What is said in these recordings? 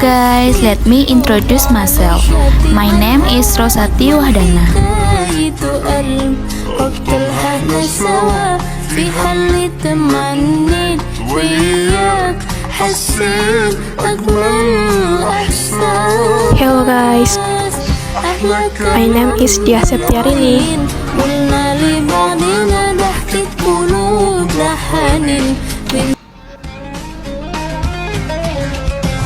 guys, let me introduce myself. My name is Rosati Wahdana. Hello guys, my name is Dia Septiarini.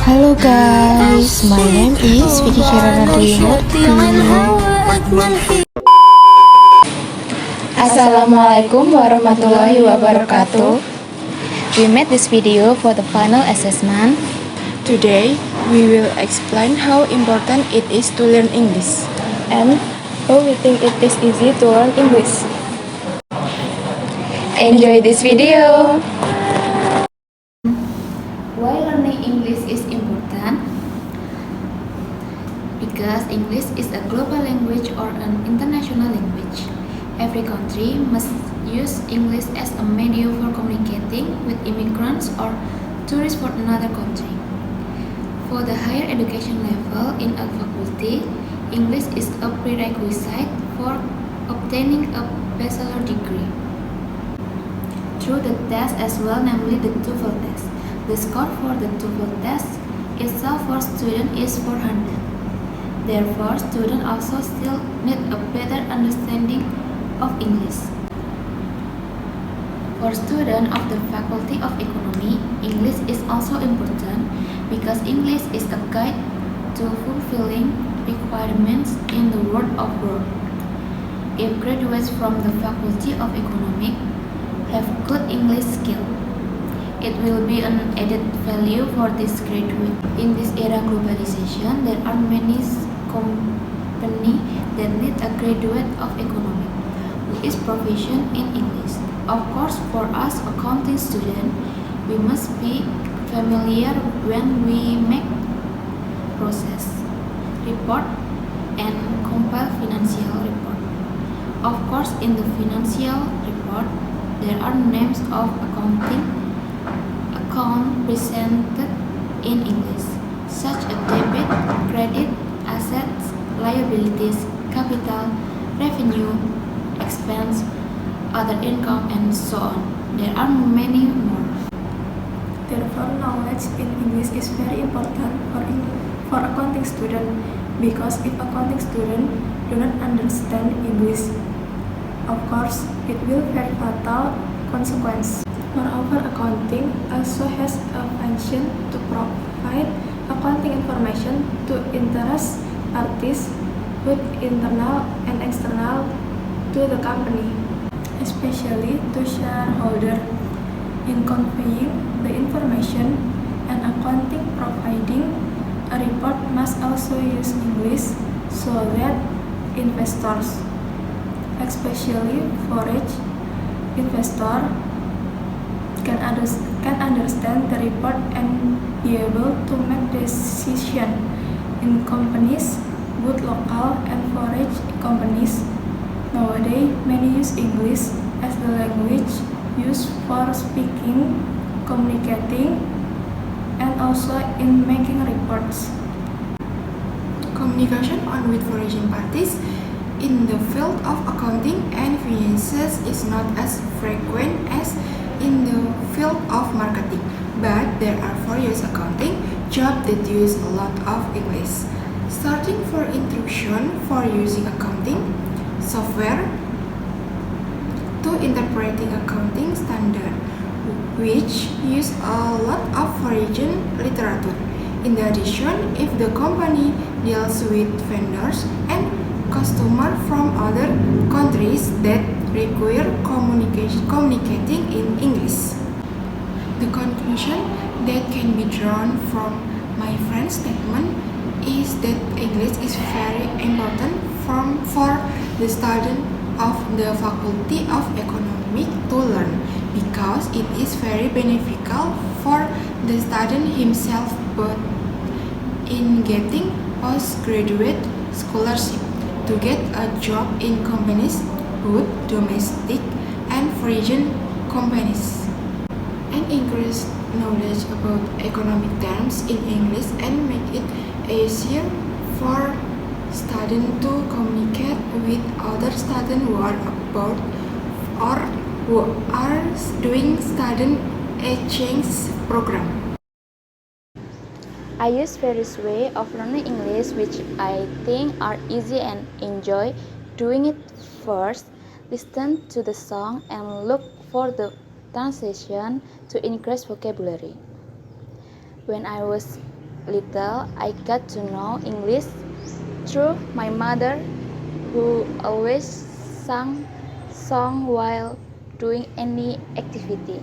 Halo guys, my name is Vicky Kirana. Assalamualaikum warahmatullahi wabarakatuh. We made this video for the final assessment. Today, we will explain how important it is to learn English and how we think it is easy to learn English. Enjoy this video! Why learning English is important? Because English is a global language or an international language. Every country must use English as a medium for communicating with immigrants or tourists for another country. For the higher education level in a faculty, English is a prerequisite for obtaining a bachelor degree. Through the test as well, namely the TOEFL test. The score for the TOEFL test itself for student is 400. Therefore, students also still need a better understanding of English. For students of the Faculty of Economy, English is also important because English is a guide to fulfilling requirements in the world of work. If graduates from the Faculty of Economics have good English skill, it will be an added value for this graduate. In this era globalization, there are many companies that need a graduate of economics who is proficient in English. Of course, for us accounting students, we must be familiar when we make process report and compile financial report. Of course, in the financial report, there are names of accounting account presented in English, such as debit, credit, assets, liabilities, capital, revenue, expense, other income, and so on. There are many more. Therefore, knowledge in English is very important for accounting student, because if accounting student do not understand English, of course, it will very fatal consequence. Moreover, accounting also has a function to provide accounting information to interest parties, both internal and external to the company, especially to shareholder. In conveying the information and accounting providing a report must also use English so that investors, especially foreign investor, can understand the report and be able to make decision in companies, both local and foreign companies. Nowadays, many use English as the language used for speaking, communicating, and also in making reports. Communication on with foreign parties in the field of accounting and finances is not as frequent as in the field of marketing, but there are various accounting jobs that use a lot of English. Starting for instruction for using accounting software to interpreting accounting standard, which use a lot of foreign literature. In addition, if the company deals with vendors and customers from other countries that require communicating in English. The conclusion that can be drawn from my friend's statement is that English is very important for the student of the Faculty of Economics to learn, because it is very beneficial for the student himself, both in getting postgraduate scholarship to get a job in companies, both domestic and foreign companies, and increase knowledge about economic terms in English and make it easier for students to communicate with other students who are abroad or who are doing student exchange program. I use various ways of learning English which I think are easy and enjoy doing it. First, listen to the song and look for the translation to increase vocabulary. When I was little, I got to know English through my mother who always sang song while doing any activity.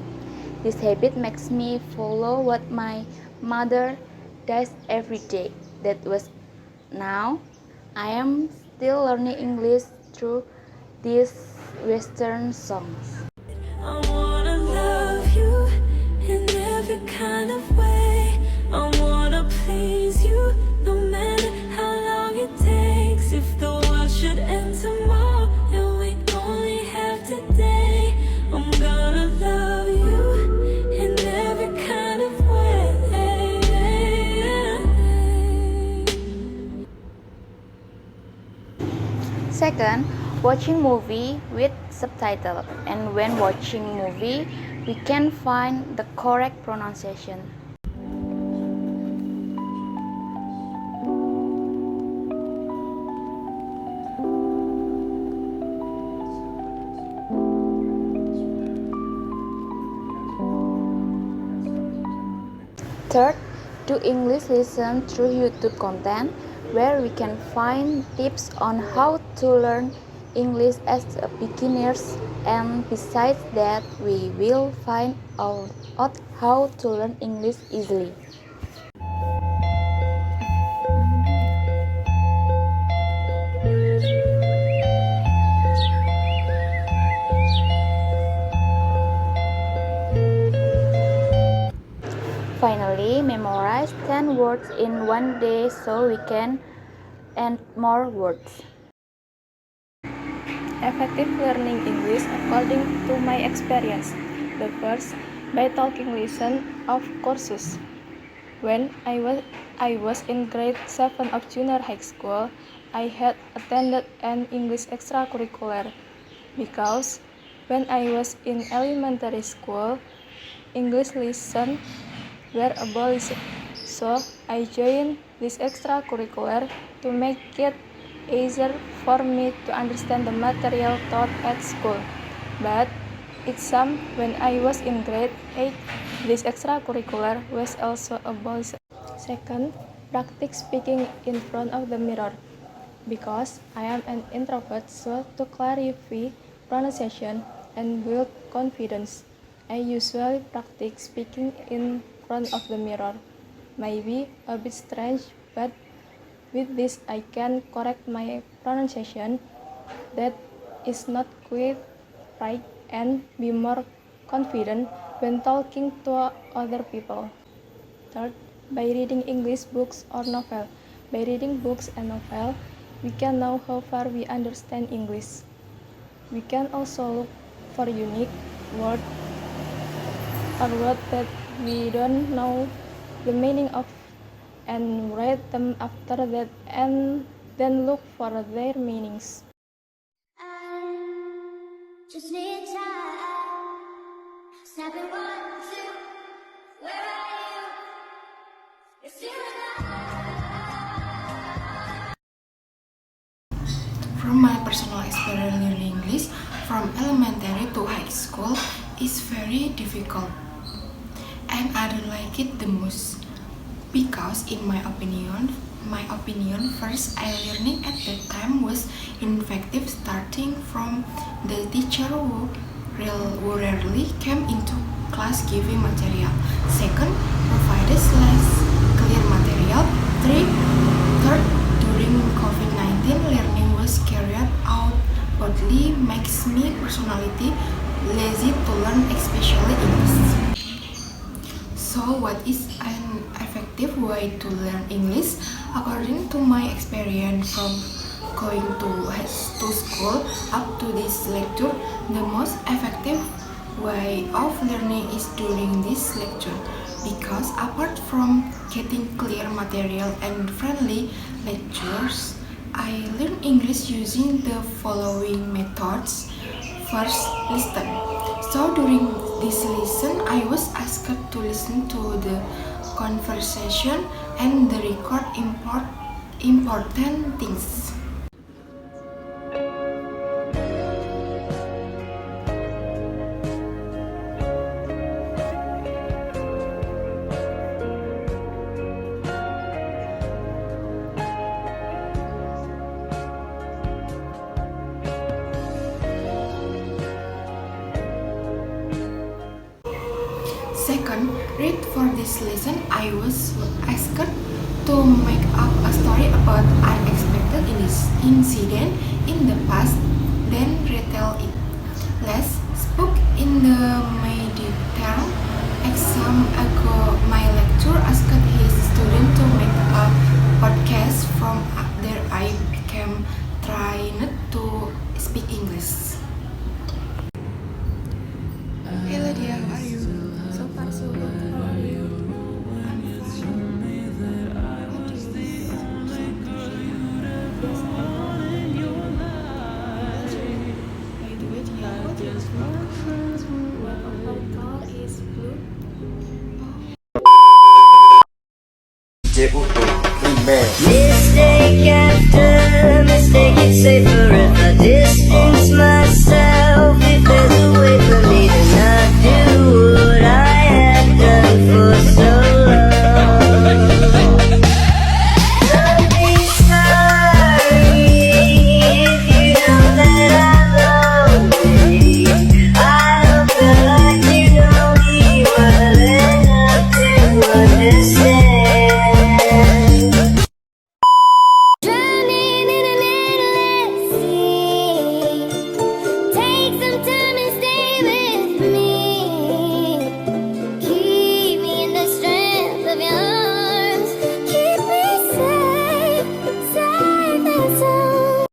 This habit makes me follow what my mother does every day. That was now I am still learning English through these Western songs. I wanna love you in every kind of way. I wanna please you no matter how long it takes. If the world should end tomorrow and we only have today, I'm gonna love you in every kind of way. Second, watching movie with subtitle. And when watching movie, we can find the correct pronunciation. Third, do English lesson through YouTube content where we can find tips on how to learn English as a beginners, and besides that we will find out how to learn English easily. Finally, memorize 10 words in one day so we can add more words. Effective learning English according to my experience. The first, by talking listen of courses. When I was in grade 7 of junior high school, I had attended an English extracurricular because when I was in elementary school, English lesson were abolished. So I joined this extracurricular to make it easier for me to understand the material taught at school. But exam when I was in grade 8, this extracurricular was also abolished. Second, practice speaking in front of the mirror. Because I am an introvert, so to clarify pronunciation and build confidence, I usually practice speaking in front of the mirror. Maybe a bit strange, but with this I can correct my pronunciation that is not quite right and be more confident when talking to other people. Third, by reading English books or novel. By reading books and novel, we can know how far we understand English. We can also look for unique words or words that we don't know the meaning of and read them after that and then look for their meanings. Just need time. Snap it 1, 2. Where are you? It's you and I. From my personal experience learning English from elementary to high school is very difficult, and I don't like it the most because in my opinion, first I learning at that time was ineffective, starting from the teacher who rarely came into class giving material. Second, provided less clear material. Third, during COVID-19, learning was carried out boldly makes me personality lazy to learn, especially English. So what is an effective way to learn English? According to my experience from going to school up to this lecture, the most effective way of learning is during this lecture. because apart from getting clear material and friendly lectures, I learn English using the following methods. First, listen. So during this lesson, I was asked to listen to the conversation and the record important things. Second, read for this lesson. I was asked to make up a story about unexpected incident in the past, then retell it. Last spoke in the midterm exam ago. My lecturer asked his student to make a podcast. From there, I became trained to speak English. Hello, dear. How are you? So far so good. How are you? I'm fine. What do you think? Yes, I am. By the way, dear, what do you think? One of my color is blue. Mistake after mistake, it's safer if I distance myself.